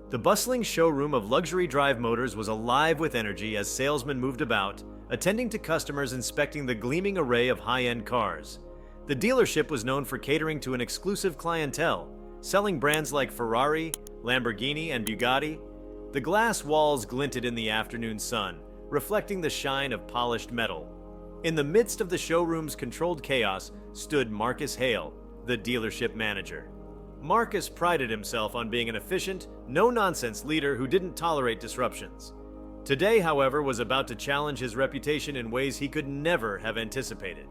The bustling showroom of luxury drive motors was alive with energy as salesmen moved about, attending to customers inspecting the gleaming array of high-end cars. The dealership was known for catering to an exclusive clientele, selling brands like Ferrari, Lamborghini, and Bugatti. The glass walls glinted in the afternoon sun, reflecting the shine of polished metal. In the midst of the showroom's controlled chaos stood Marcus Hale, the dealership manager. Marcus prided himself on being an efficient, no-nonsense leader who didn't tolerate disruptions. Today, however, was about to challenge his reputation in ways he could never have anticipated.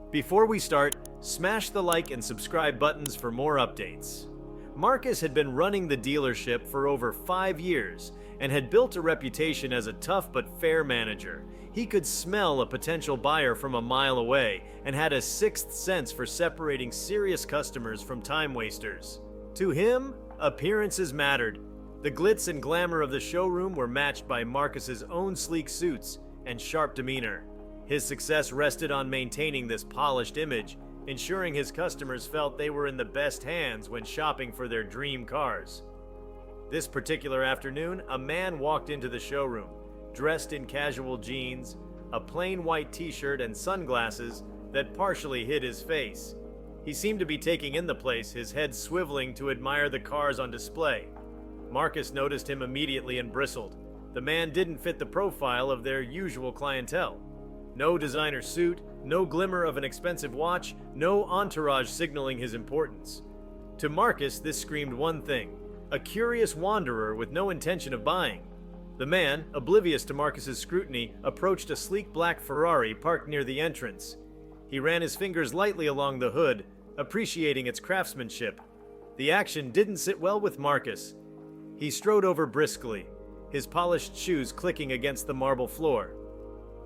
Before we start, smash the like and subscribe buttons for more updates. Marcus had been running the dealership for over 5 years and had built a reputation as a tough but fair manager. He could smell a potential buyer from a mile away and had a sixth sense for separating serious customers from time wasters. To him, appearances mattered. The glitz and glamour of the showroom were matched by Marcus's own sleek suits and sharp demeanor. His success rested on maintaining this polished image, ensuring his customers felt they were in the best hands when shopping for their dream cars. This particular afternoon, a man walked into the showroom, dressed in casual jeans, a plain white t-shirt, and sunglasses that partially hid his face. He seemed to be taking in the place, his head swiveling to admire the cars on display. Marcus noticed him immediately and bristled. The man didn't fit the profile of their usual clientele. No designer suit, no glimmer of an expensive watch, no entourage signaling his importance. To Marcus, this screamed one thing: a curious wanderer with no intention of buying. The man, oblivious to Marcus's scrutiny, approached a sleek black Ferrari parked near the entrance. He ran his fingers lightly along the hood, appreciating its craftsmanship. The action didn't sit well with Marcus. He strode over briskly, his polished shoes clicking against the marble floor.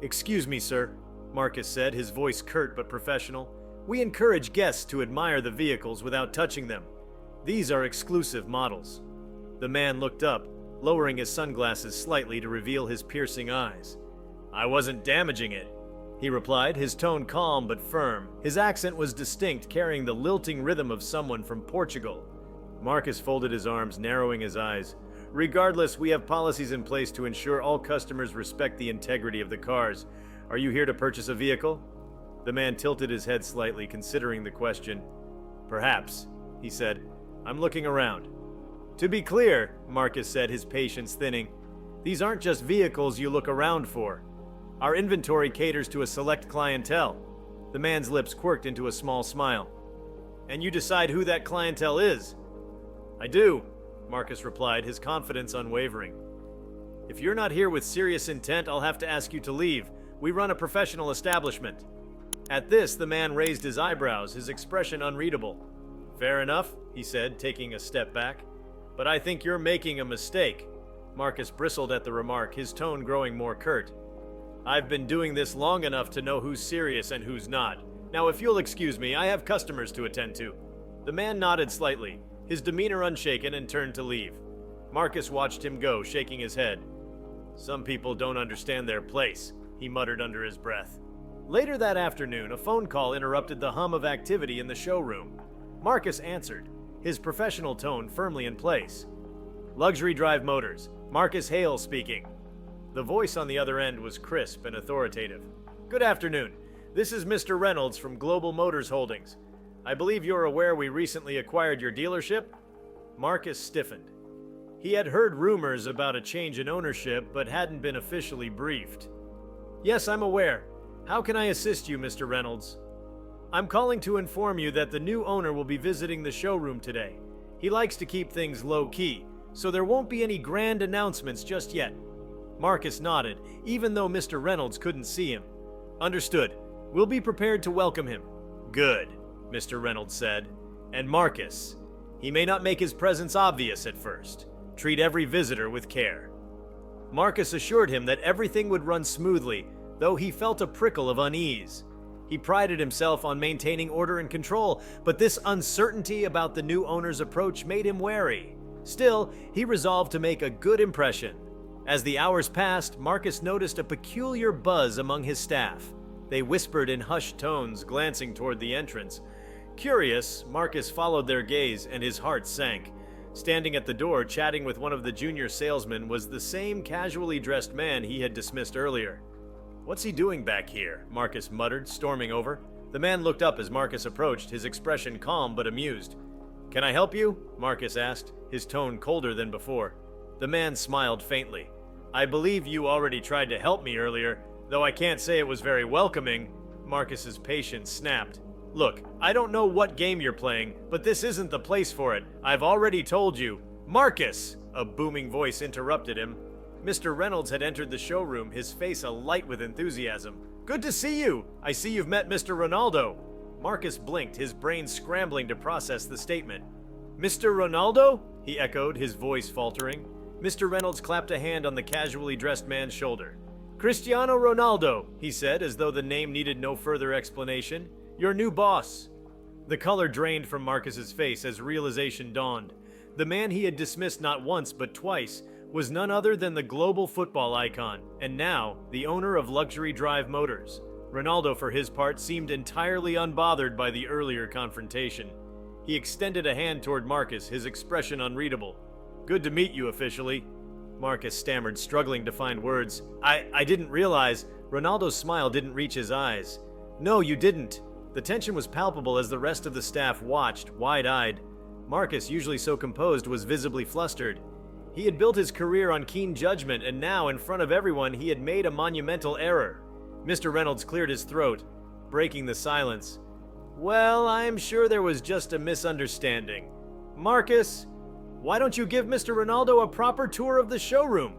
"Excuse me, sir," Marcus said, his voice curt but professional. "We encourage guests to admire the vehicles without touching them. These are exclusive models." The man looked up, lowering his sunglasses slightly to reveal his piercing eyes. "I wasn't damaging it," he replied, his tone calm but firm. His accent was distinct, carrying the lilting rhythm of someone from Portugal. Marcus folded his arms, narrowing his eyes. "Regardless, we have policies in place to ensure all customers respect the integrity of the cars. Are you here to purchase a vehicle?" The man tilted his head slightly, considering the question. "Perhaps," he said. "I'm looking around." "To be clear," Marcus said, his patience thinning, "these aren't just vehicles you look around for. Our inventory caters to a select clientele." The man's lips quirked into a small smile. "And you decide who that clientele is?" "I do," Marcus replied, his confidence unwavering. "If you're not here with serious intent, I'll have to ask you to leave. We run a professional establishment." At this, the man raised his eyebrows, his expression unreadable. "Fair enough," he said, taking a step back. "But I think you're making a mistake." Marcus bristled at the remark, his tone growing more curt. "I've been doing this long enough to know who's serious and who's not. Now, if you'll excuse me, I have customers to attend to." The man nodded slightly, his demeanor unshaken, and turned to leave. Marcus watched him go, shaking his head. "Some people don't understand their place," he muttered under his breath. Later that afternoon, a phone call interrupted the hum of activity in the showroom. Marcus answered, his professional tone firmly in place. "Luxury Drive Motors, Marcus Hale speaking." The voice on the other end was crisp and authoritative. "Good afternoon. This is Mr. Reynolds from Global Motors Holdings. I believe you're aware we recently acquired your dealership?" Marcus stiffened. He had heard rumors about a change in ownership, but hadn't been officially briefed. "Yes, I'm aware. How can I assist you, Mr. Reynolds?" "I'm calling to inform you that the new owner will be visiting the showroom today. He likes to keep things low-key, so there won't be any grand announcements just yet." Marcus nodded, even though Mr. Reynolds couldn't see him. "Understood. We'll be prepared to welcome him." "Good," Mr. Reynolds said. "And Marcus, he may not make his presence obvious at first. Treat every visitor with care." Marcus assured him that everything would run smoothly, though he felt a prickle of unease. He prided himself on maintaining order and control, but this uncertainty about the new owner's approach made him wary. Still, he resolved to make a good impression. As the hours passed, Marcus noticed a peculiar buzz among his staff. They whispered in hushed tones, glancing toward the entrance. Curious, Marcus followed their gaze, and his heart sank. Standing at the door, chatting with one of the junior salesmen, was the same casually dressed man he had dismissed earlier. "What's he doing back here?" Marcus muttered, storming over. The man looked up as Marcus approached, his expression calm but amused. "Can I help you?" Marcus asked, his tone colder than before. The man smiled faintly. "I believe you already tried to help me earlier, though I can't say it was very welcoming." Marcus's patience snapped. "Look, I don't know what game you're playing, but this isn't the place for it. I've already told you." "Marcus!" A booming voice interrupted him. Mr. Reynolds had entered the showroom, his face alight with enthusiasm. "Good to see you! I see you've met Mr. Ronaldo." Marcus blinked, his brain scrambling to process the statement. "Mr. Ronaldo?" he echoed, his voice faltering. Mr. Reynolds clapped a hand on the casually dressed man's shoulder. "Cristiano Ronaldo," he said, as though the name needed no further explanation. "Your new boss." The color drained from Marcus's face as realization dawned. The man he had dismissed not once but twice was none other than the global football icon, and now the owner of Luxury Drive Motors. Ronaldo, for his part, seemed entirely unbothered by the earlier confrontation. He extended a hand toward Marcus, his expression unreadable. "Good to meet you officially." Marcus stammered, struggling to find words. I didn't realize." Ronaldo's smile didn't reach his eyes. "No, you didn't." The tension was palpable as the rest of the staff watched, wide-eyed. Marcus, usually so composed, was visibly flustered. He had built his career on keen judgment, and now, in front of everyone, he had made a monumental error. Mr. Reynolds cleared his throat, breaking the silence. "Well, I'm sure there was just a misunderstanding. Marcus, why don't you give Mr. Ronaldo a proper tour of the showroom?"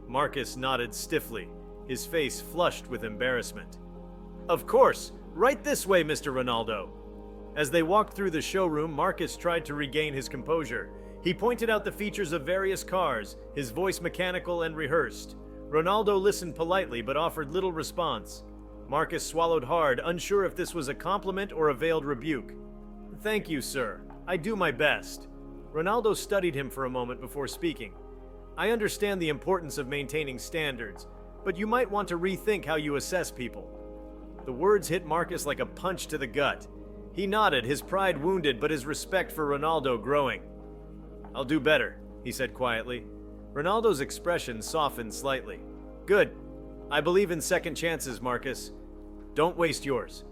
Marcus nodded stiffly, his face flushed with embarrassment. "Of course, right this way, Mr. Ronaldo." As they walked through the showroom, Marcus tried to regain his composure. He pointed out the features of various cars, his voice mechanical and rehearsed. Ronaldo listened politely but offered little response. Marcus swallowed hard, unsure if this was a compliment or a veiled rebuke. "Thank you, sir. I do my best." Ronaldo studied him for a moment before speaking. "I understand the importance of maintaining standards, but you might want to rethink how you assess people." The words hit Marcus like a punch to the gut. He nodded, his pride wounded but his respect for Ronaldo growing. "I'll do better," he said quietly. Ronaldo's expression softened slightly. "Good. I believe in second chances, Marcus. Don't waste yours."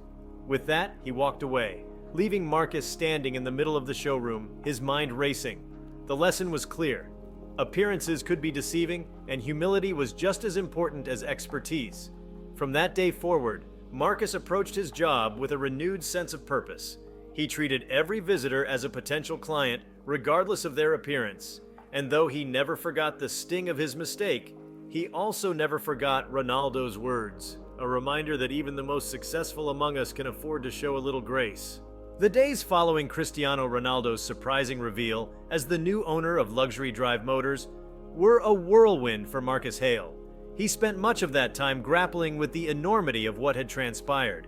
With that, he walked away, leaving Marcus standing in the middle of the showroom, his mind racing. The lesson was clear. Appearances could be deceiving, and humility was just as important as expertise. From that day forward, Marcus approached his job with a renewed sense of purpose. He treated every visitor as a potential client, regardless of their appearance. And though he never forgot the sting of his mistake, he also never forgot Ronaldo's words, a reminder that even the most successful among us can afford to show a little grace. The days following Cristiano Ronaldo's surprising reveal as the new owner of Luxury Drive Motors were a whirlwind for Marcus Hale. He spent much of that time grappling with the enormity of what had transpired.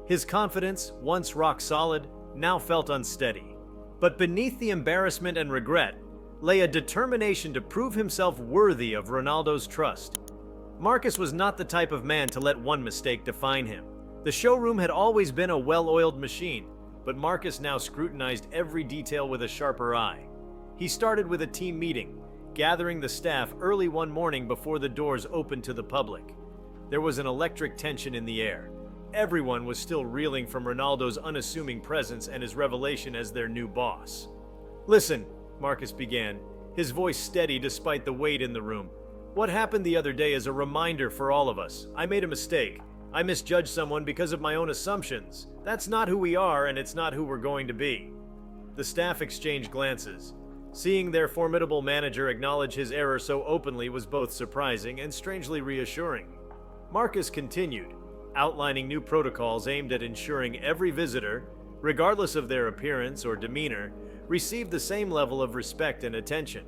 His confidence, once rock solid, now felt unsteady. But beneath the embarrassment and regret lay a determination to prove himself worthy of Ronaldo's trust. Marcus was not the type of man to let one mistake define him. The showroom had always been a well-oiled machine, but Marcus now scrutinized every detail with a sharper eye. He started with a team meeting, gathering the staff early one morning before the doors opened to the public. There was an electric tension in the air. Everyone was still reeling from Ronaldo's unassuming presence and his revelation as their new boss. "Listen," Marcus began, his voice steady despite the weight in the room. "What happened the other day is a reminder for all of us. I made a mistake. I misjudged someone because of my own assumptions. That's not who we are, and it's not who we're going to be." The staff exchanged glances. Seeing their formidable manager acknowledge his error so openly was both surprising and strangely reassuring. Marcus continued, outlining new protocols aimed at ensuring every visitor, regardless of their appearance or demeanor, received the same level of respect and attention.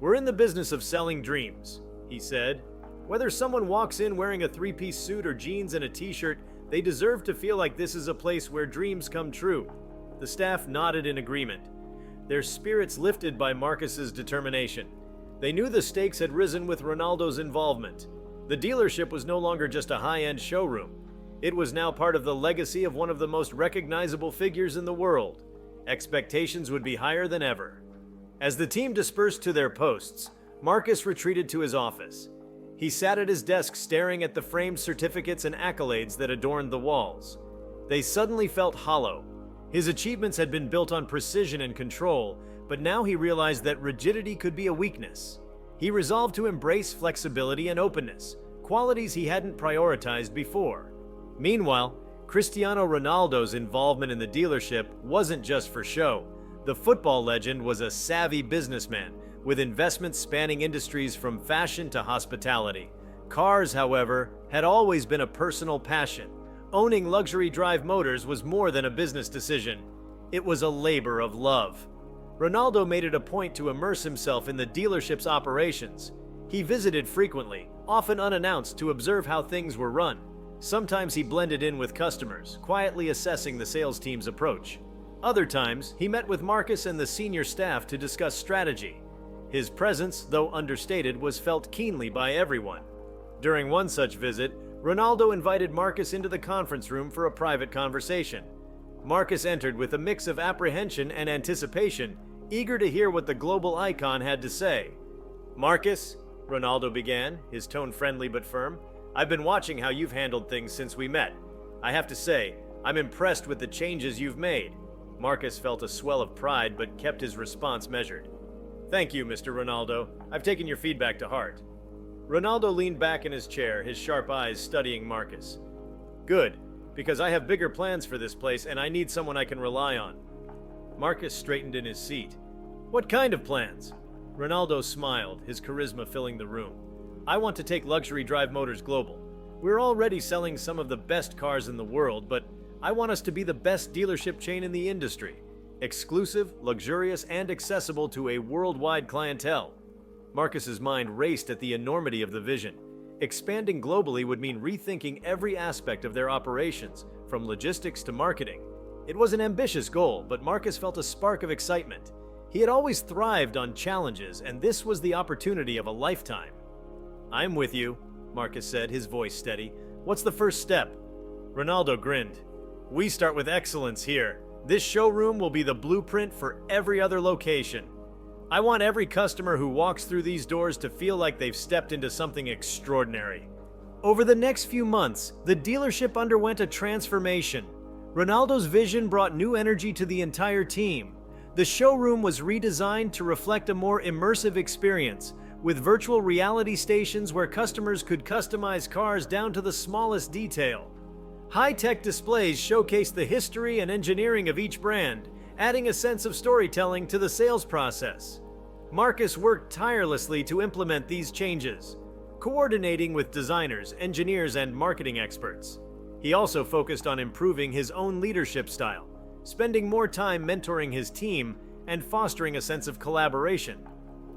"We're in the business of selling dreams," he said. "Whether someone walks in wearing a three-piece suit or jeans and a t-shirt, they deserve to feel like this is a place where dreams come true." The staff nodded in agreement, their spirits lifted by Marcus's determination. They knew the stakes had risen with Ronaldo's involvement. The dealership was no longer just a high-end showroom. It was now part of the legacy of one of the most recognizable figures in the world. Expectations would be higher than ever. As the team dispersed to their posts, Marcus retreated to his office. He sat at his desk staring at the framed certificates and accolades that adorned the walls. They suddenly felt hollow. His achievements had been built on precision and control, but now he realized that rigidity could be a weakness. He resolved to embrace flexibility and openness, qualities he hadn't prioritized before. Meanwhile, Cristiano Ronaldo's involvement in the dealership wasn't just for show. The football legend was a savvy businessman, with investments spanning industries from fashion to hospitality. Cars, however, had always been a personal passion. Owning luxury drive motors was more than a business decision. It was a labor of love. Ronaldo made it a point to immerse himself in the dealership's operations. He visited frequently, often unannounced, to observe how things were run. Sometimes he blended in with customers, quietly assessing the sales team's approach. Other times, he met with Marcus and the senior staff to discuss strategy. His presence, though understated, was felt keenly by everyone. During one such visit, Ronaldo invited Marcus into the conference room for a private conversation. Marcus entered with a mix of apprehension and anticipation, eager to hear what the global icon had to say. "Marcus," Ronaldo began, his tone friendly but firm, "I've been watching how you've handled things since we met. I have to say, I'm impressed with the changes you've made." Marcus felt a swell of pride but kept his response measured. "Thank you, Mr. Ronaldo. I've taken your feedback to heart." Ronaldo leaned back in his chair, his sharp eyes studying Marcus. "Good, because I have bigger plans for this place and I need someone I can rely on." Marcus straightened in his seat. "What kind of plans?" Ronaldo smiled, his charisma filling the room. "I want to take Luxury Drive Motors global. We're already selling some of the best cars in the world, but I want us to be the best dealership chain in the industry. Exclusive, luxurious, and accessible to a worldwide clientele." Marcus's mind raced at the enormity of the vision. Expanding globally would mean rethinking every aspect of their operations, from logistics to marketing. It was an ambitious goal, but Marcus felt a spark of excitement. He had always thrived on challenges, and this was the opportunity of a lifetime. "I'm with you," Marcus said, his voice steady. "What's the first step?" Ronaldo grinned. "We start with excellence here. This showroom will be the blueprint for every other location. I want every customer who walks through these doors to feel like they've stepped into something extraordinary." Over the next few months, the dealership underwent a transformation. Ronaldo's vision brought new energy to the entire team. The showroom was redesigned to reflect a more immersive experience, with virtual reality stations where customers could customize cars down to the smallest detail. High-tech displays showcased the history and engineering of each brand, adding a sense of storytelling to the sales process. Marcus worked tirelessly to implement these changes, coordinating with designers, engineers, and marketing experts. He also focused on improving his own leadership style, spending more time mentoring his team and fostering a sense of collaboration.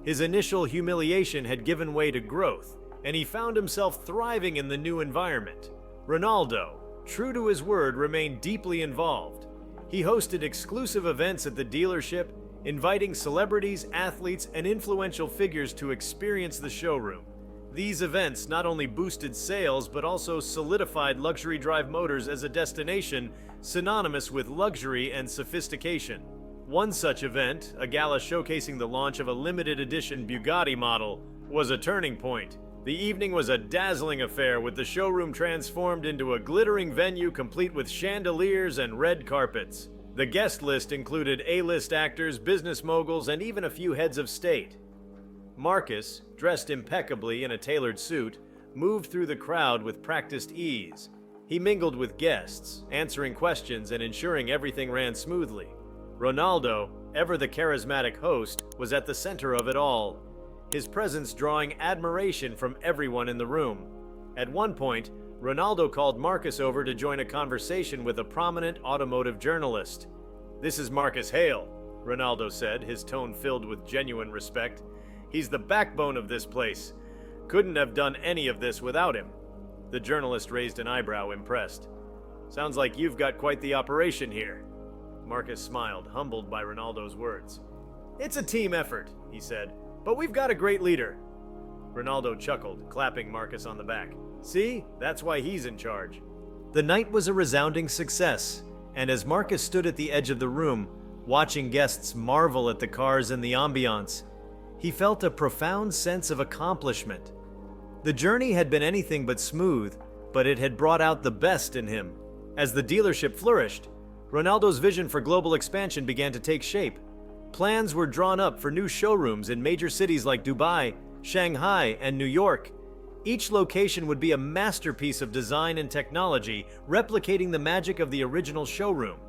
His initial humiliation had given way to growth, and he found himself thriving in the new environment. Ronaldo, true to his word, remained deeply involved. He hosted exclusive events at the dealership, inviting celebrities, athletes, and influential figures to experience the showroom. These events not only boosted sales but also solidified Luxury Drive Motors as a destination synonymous with luxury and sophistication. One such event, a gala showcasing the launch of a limited edition Bugatti model, was a turning point. The evening was a dazzling affair, with the showroom transformed into a glittering venue complete with chandeliers and red carpets. The guest list included A-list actors, business moguls, and even a few heads of state. Marcus, dressed impeccably in a tailored suit, moved through the crowd with practiced ease. He mingled with guests, answering questions and ensuring everything ran smoothly. Ronaldo, ever the charismatic host, was at the center of it all, his presence drawing admiration from everyone in the room. At one point, Ronaldo called Marcus over to join a conversation with a prominent automotive journalist. "This is Marcus Hale," Ronaldo said, his tone filled with genuine respect. "He's the backbone of this place. Couldn't have done any of this without him." The journalist raised an eyebrow, impressed. "Sounds like you've got quite the operation here." Marcus smiled, humbled by Ronaldo's words. "It's a team effort," he said. "But we've got a great leader." Ronaldo chuckled, clapping Marcus on the back. "See? That's why he's in charge." The night was a resounding success, and as Marcus stood at the edge of the room, Watching guests marvel at the cars and the ambiance, he felt a profound sense of accomplishment. The journey had been anything but smooth, but it had brought out the best in him. As the dealership flourished, Ronaldo's vision for global expansion began to take shape. Plans were drawn up for new showrooms in major cities like Dubai, Shanghai, and New York. Each location would be a masterpiece of design and technology, replicating the magic of the original showroom.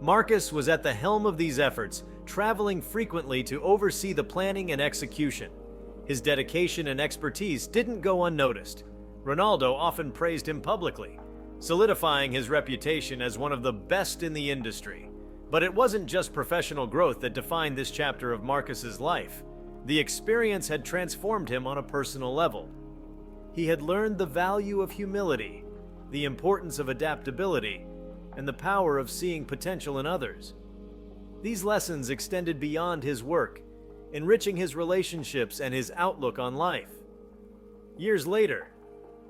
Marcus was at the helm of these efforts, traveling frequently to oversee the planning and execution. His dedication and expertise didn't go unnoticed. Ronaldo often praised him publicly, solidifying his reputation as one of the best in the industry. But it wasn't just professional growth that defined this chapter of Marcus's life. The experience had transformed him on a personal level. He had learned the value of humility, the importance of adaptability, and the power of seeing potential in others. These lessons extended beyond his work, enriching his relationships and his outlook on life. Years later,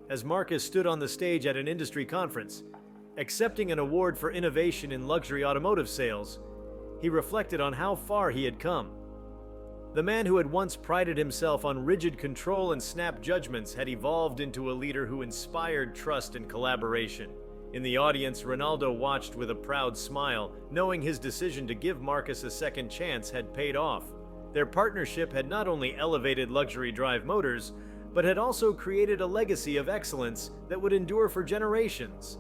as Marcus stood on the stage at an industry conference, accepting an award for innovation in luxury automotive sales, he reflected on how far he had come. The man who had once prided himself on rigid control and snap judgments had evolved into a leader who inspired trust and collaboration. In the audience, Ronaldo watched with a proud smile, knowing his decision to give Marcus a second chance had paid off. Their partnership had not only elevated luxury drive motors, but had also created a legacy of excellence that would endure for generations.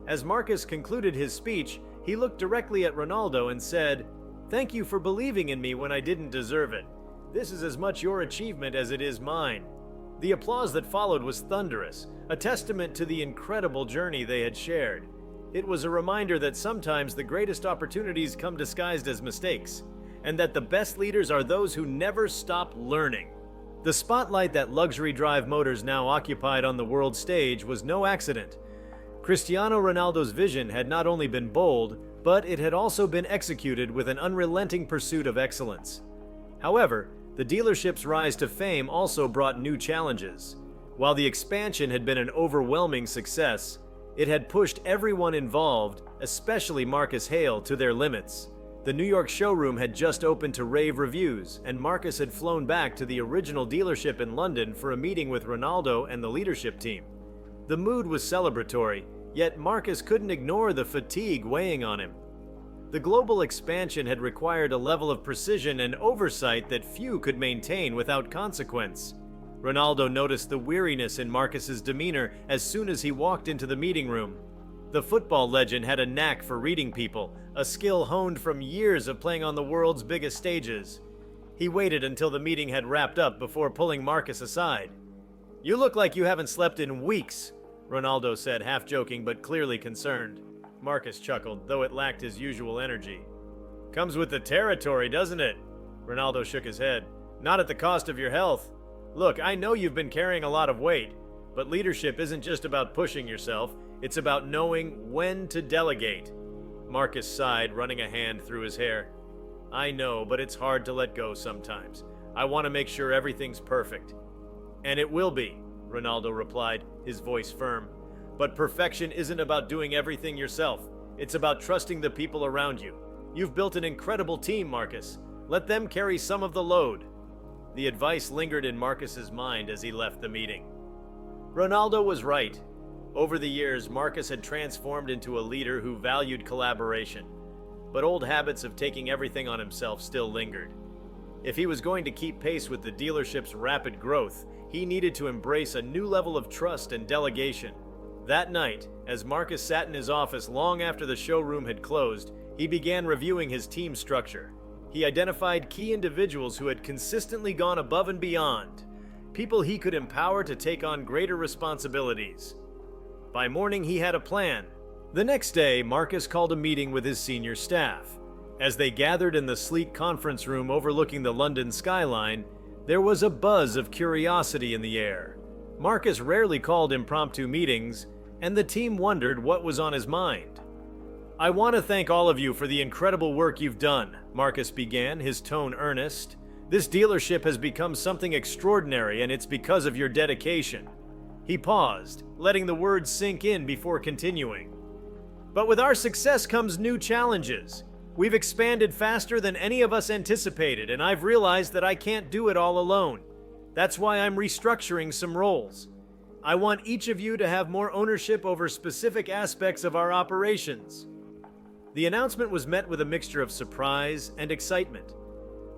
As Marcus concluded his speech, he looked directly at Ronaldo and said, "Thank you for believing in me when I didn't deserve it. This is as much your achievement as it is mine." The applause that followed was thunderous, a testament to the incredible journey they had shared. It was a reminder that sometimes the greatest opportunities come disguised as mistakes, and that the best leaders are those who never stop learning. The spotlight that luxury drive motors now occupied on the world stage was no accident. Cristiano Ronaldo's vision had not only been bold, but it had also been executed with an unrelenting pursuit of excellence. However, the dealership's rise to fame also brought new challenges. While the expansion had been an overwhelming success, it had pushed everyone involved, especially Marcus Hale, to their limits. The New York showroom had just opened to rave reviews, and Marcus had flown back to the original dealership in London for a meeting with Ronaldo and the leadership team. The mood was celebratory, yet Marcus couldn't ignore the fatigue weighing on him. The global expansion had required a level of precision and oversight that few could maintain without consequence. Ronaldo noticed the weariness in Marcus's demeanor as soon as he walked into the meeting room. The football legend had a knack for reading people, a skill honed from years of playing on the world's biggest stages. He waited until the meeting had wrapped up before pulling Marcus aside. "You look like you haven't slept in weeks," Ronaldo said, half joking but clearly concerned. Marcus chuckled, though it lacked his usual energy. "Comes with the territory, doesn't it?" Ronaldo shook his head. "Not at the cost of your health. Look, I know you've been carrying a lot of weight, but leadership isn't just about pushing yourself, it's about knowing when to delegate." Marcus sighed, running a hand through his hair. "I know, but it's hard to let go sometimes. I want to make sure everything's perfect." "And it will be," Ronaldo replied, his voice firm. "But perfection isn't about doing everything yourself. It's about trusting the people around you. You've built an incredible team, Marcus. Let them carry some of the load." The advice lingered in Marcus's mind as he left the meeting. Ronaldo was right. Over the years, Marcus had transformed into a leader who valued collaboration, but old habits of taking everything on himself still lingered. If he was going to keep pace with the dealership's rapid growth, he needed to embrace a new level of trust and delegation. That night, as Marcus sat in his office long after the showroom had closed, he began reviewing his team structure. He identified key individuals who had consistently gone above and beyond, people he could empower to take on greater responsibilities. By morning, he had a plan. The next day, Marcus called a meeting with his senior staff. As they gathered in the sleek conference room overlooking the London skyline, there was a buzz of curiosity in the air. Marcus rarely called impromptu meetings, and the team wondered what was on his mind. "I want to thank all of you for the incredible work you've done," Marcus began, his tone earnest. "This dealership has become something extraordinary, and it's because of your dedication." He paused, letting the words sink in before continuing. "But with our success comes new challenges. We've expanded faster than any of us anticipated, and I've realized that I can't do it all alone. That's why I'm restructuring some roles. I want each of you to have more ownership over specific aspects of our operations." The announcement was met with a mixture of surprise and excitement.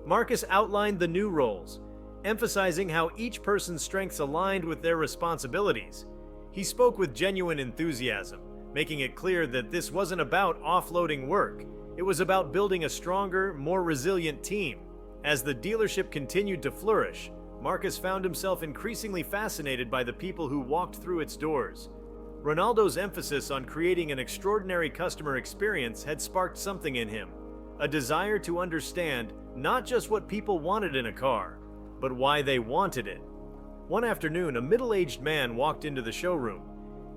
Marcus outlined the new roles, emphasizing how each person's strengths aligned with their responsibilities. He spoke with genuine enthusiasm, making it clear that this wasn't about offloading work. It was about building a stronger, more resilient team. As the dealership continued to flourish, Marcus found himself increasingly fascinated by the people who walked through its doors. Ronaldo's emphasis on creating an extraordinary customer experience had sparked something in him, a desire to understand not just what people wanted in a car, but why they wanted it. One afternoon, a middle-aged man walked into the showroom.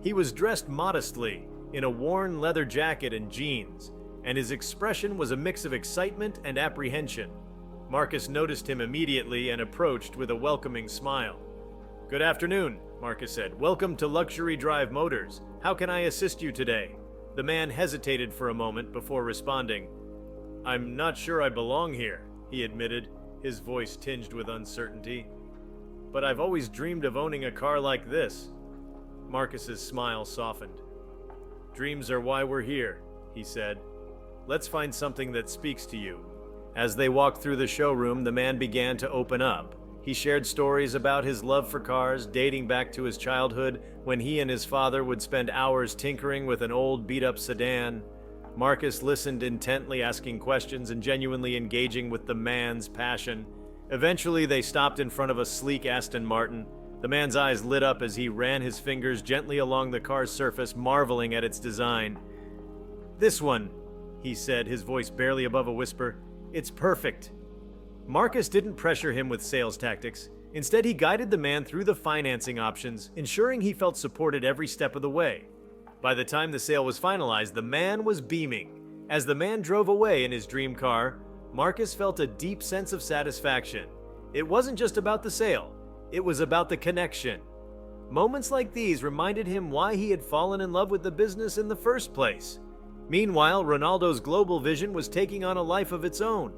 He was dressed modestly, in a worn leather jacket and jeans, and his expression was a mix of excitement and apprehension. Marcus noticed him immediately and approached with a welcoming smile. "Good afternoon," Marcus said. "Welcome to Luxury Drive Motors. How can I assist you today?" The man hesitated for a moment before responding. "I'm not sure I belong here," he admitted, his voice tinged with uncertainty. "But I've always dreamed of owning a car like this." Marcus's smile softened. "Dreams are why we're here," he said. "Let's find something that speaks to you." As they walked through the showroom, the man began to open up. He shared stories about his love for cars, dating back to his childhood when he and his father would spend hours tinkering with an old beat-up sedan. Marcus listened intently, asking questions and genuinely engaging with the man's passion. Eventually, they stopped in front of a sleek Aston Martin. The man's eyes lit up as he ran his fingers gently along the car's surface, marveling at its design. "This one," he said, his voice barely above a whisper. "It's perfect." Marcus didn't pressure him with sales tactics. Instead, he guided the man through the financing options, ensuring he felt supported every step of the way. By the time the sale was finalized, the man was beaming. As the man drove away in his dream car, Marcus felt a deep sense of satisfaction. It wasn't just about the sale, it was about the connection. Moments like these reminded him why he had fallen in love with the business in the first place. Meanwhile, Ronaldo's global vision was taking on a life of its own.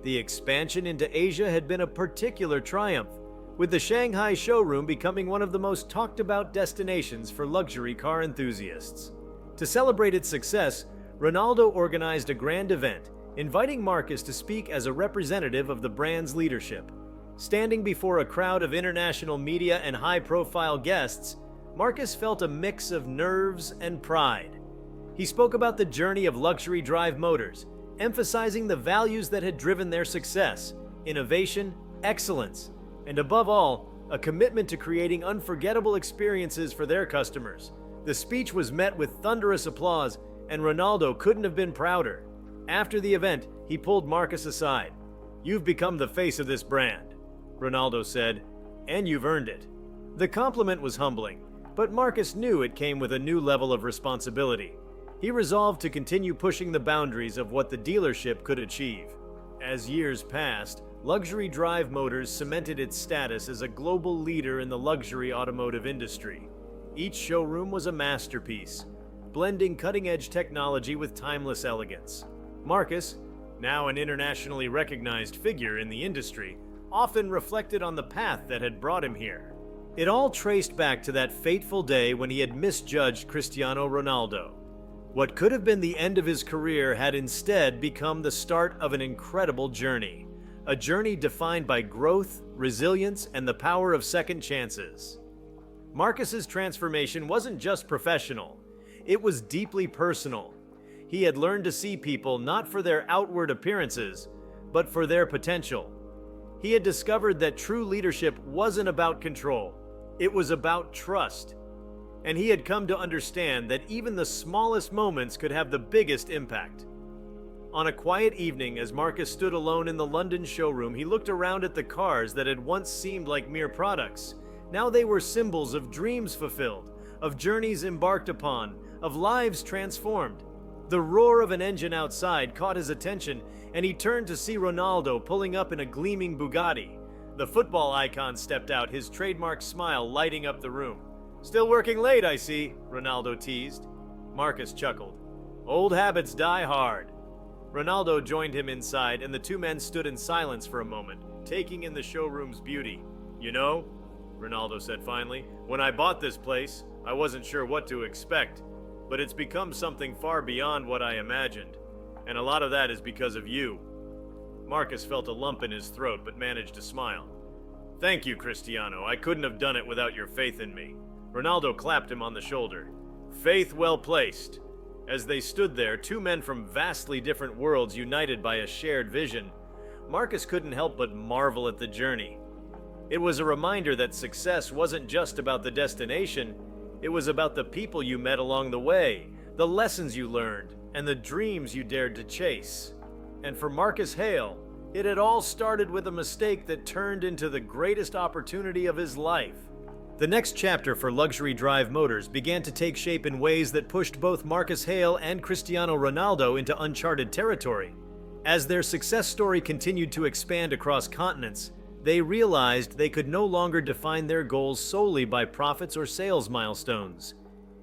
The expansion into Asia had been a particular triumph, with the Shanghai showroom becoming one of the most talked-about destinations for luxury car enthusiasts. To celebrate its success, Ronaldo organized a grand event, inviting Marcus to speak as a representative of the brand's leadership. Standing before a crowd of international media and high-profile guests, Marcus felt a mix of nerves and pride. He spoke about the journey of Luxury Drive Motors, emphasizing the values that had driven their success: innovation, excellence, and above all, a commitment to creating unforgettable experiences for their customers. The speech was met with thunderous applause, and Ronaldo couldn't have been prouder. After the event, he pulled Marcus aside. "You've become the face of this brand," Ronaldo said, "and you've earned it." The compliment was humbling, but Marcus knew it came with a new level of responsibility. He resolved to continue pushing the boundaries of what the dealership could achieve. As years passed, Luxury Drive Motors cemented its status as a global leader in the luxury automotive industry. Each showroom was a masterpiece, blending cutting-edge technology with timeless elegance. Marcus, now an internationally recognized figure in the industry, often reflected on the path that had brought him here. It all traced back to that fateful day when he had misjudged Cristiano Ronaldo. What could have been the end of his career had instead become the start of an incredible journey. A journey defined by growth, resilience, and the power of second chances. Marcus's transformation wasn't just professional, it was deeply personal. He had learned to see people not for their outward appearances, but for their potential. He had discovered that true leadership wasn't about control, it was about trust. And he had come to understand that even the smallest moments could have the biggest impact. On a quiet evening, as Marcus stood alone in the London showroom, he looked around at the cars that had once seemed like mere products. Now they were symbols of dreams fulfilled, of journeys embarked upon, of lives transformed. The roar of an engine outside caught his attention, and he turned to see Ronaldo pulling up in a gleaming Bugatti. The football icon stepped out, his trademark smile lighting up the room. "Still working late, I see," Ronaldo teased. Marcus chuckled. "Old habits die hard." Ronaldo joined him inside, and the two men stood in silence for a moment, taking in the showroom's beauty. "You know," Ronaldo said finally, "when I bought this place, I wasn't sure what to expect, but it's become something far beyond what I imagined, and a lot of that is because of you." Marcus felt a lump in his throat but managed to smile. "Thank you, Cristiano. I couldn't have done it without your faith in me." Ronaldo clapped him on the shoulder. "Faith well placed." As they stood there, two men from vastly different worlds united by a shared vision, Marcus couldn't help but marvel at the journey. It was a reminder that success wasn't just about the destination, it was about the people you met along the way, the lessons you learned, and the dreams you dared to chase. And for Marcus Hale, it had all started with a mistake that turned into the greatest opportunity of his life. The next chapter for Luxury Drive Motors began to take shape in ways that pushed both Marcus Hale and Cristiano Ronaldo into uncharted territory. As their success story continued to expand across continents, they realized they could no longer define their goals solely by profits or sales milestones.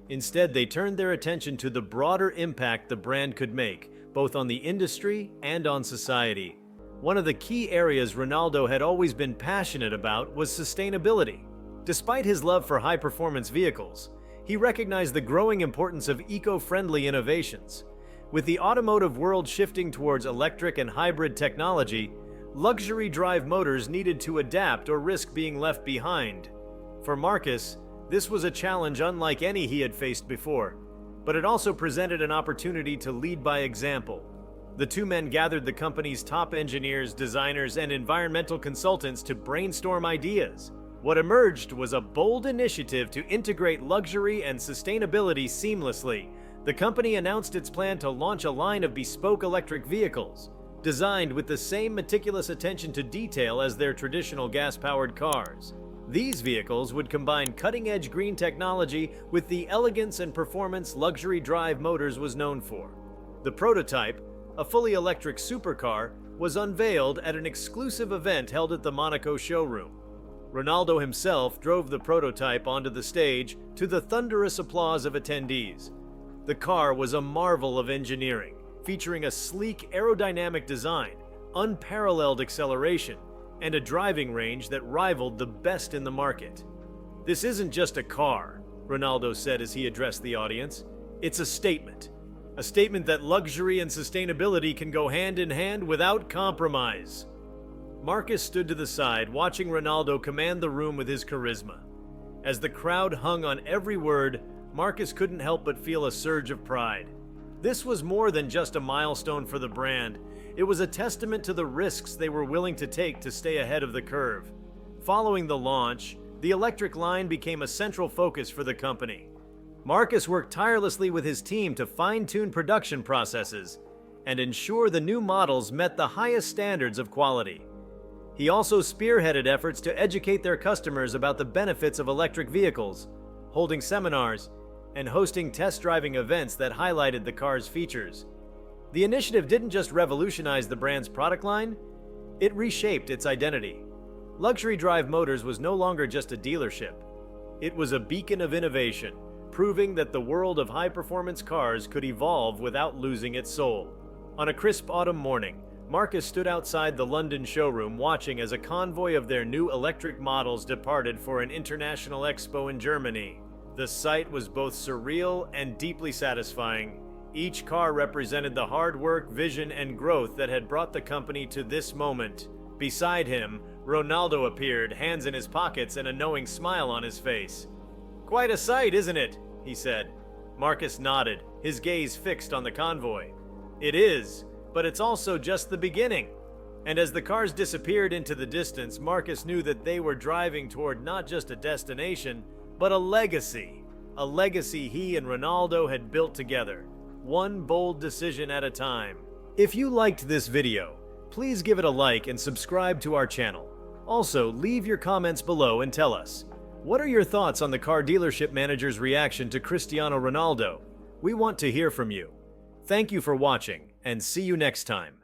Instead, they turned their attention to the broader impact the brand could make, both on the industry and on society. One of the key areas Ronaldo had always been passionate about was sustainability. Despite his love for high-performance vehicles, he recognized the growing importance of eco-friendly innovations. With the automotive world shifting towards electric and hybrid technology, Luxury Drive Motors needed to adapt or risk being left behind. For Marcus, this was a challenge unlike any he had faced before, but it also presented an opportunity to lead by example. The two men gathered the company's top engineers, designers, and environmental consultants to brainstorm ideas. What emerged was a bold initiative to integrate luxury and sustainability seamlessly. The company announced its plan to launch a line of bespoke electric vehicles, designed with the same meticulous attention to detail as their traditional gas-powered cars. These vehicles would combine cutting-edge green technology with the elegance and performance Luxury Drive Motors was known for. The prototype, a fully electric supercar, was unveiled at an exclusive event held at the Monaco showroom. Ronaldo himself drove the prototype onto the stage to the thunderous applause of attendees. The car was a marvel of engineering, featuring a sleek aerodynamic design, unparalleled acceleration, and a driving range that rivaled the best in the market. "This isn't just a car," Ronaldo said as he addressed the audience. "It's a statement. A statement that luxury and sustainability can go hand in hand without compromise." Marcus stood to the side, watching Ronaldo command the room with his charisma. As the crowd hung on every word, Marcus couldn't help but feel a surge of pride. This was more than just a milestone for the brand. It was a testament to the risks they were willing to take to stay ahead of the curve. Following the launch, the electric line became a central focus for the company. Marcus worked tirelessly with his team to fine-tune production processes and ensure the new models met the highest standards of quality. He also spearheaded efforts to educate their customers about the benefits of electric vehicles, holding seminars, and hosting test-driving events that highlighted the car's features. The initiative didn't just revolutionize the brand's product line, it reshaped its identity. Luxury Drive Motors was no longer just a dealership. It was a beacon of innovation, proving that the world of high-performance cars could evolve without losing its soul. On a crisp autumn morning, Marcus stood outside the London showroom watching as a convoy of their new electric models departed for an international expo in Germany. The sight was both surreal and deeply satisfying. Each car represented the hard work, vision, and growth that had brought the company to this moment. Beside him, Ronaldo appeared, hands in his pockets and a knowing smile on his face. "Quite a sight, isn't it?" he said. Marcus nodded, his gaze fixed on the convoy. "It is, but it's also just the beginning." And as the cars disappeared into the distance, Marcus knew that they were driving toward not just a destination, but a legacy. A legacy he and Ronaldo had built together, one bold decision at a time. If you liked this video, please give it a like and subscribe to our channel. Also, leave your comments below and tell us, what are your thoughts on the car dealership manager's reaction to Cristiano Ronaldo? We want to hear from you. Thank you for watching, and see you next time.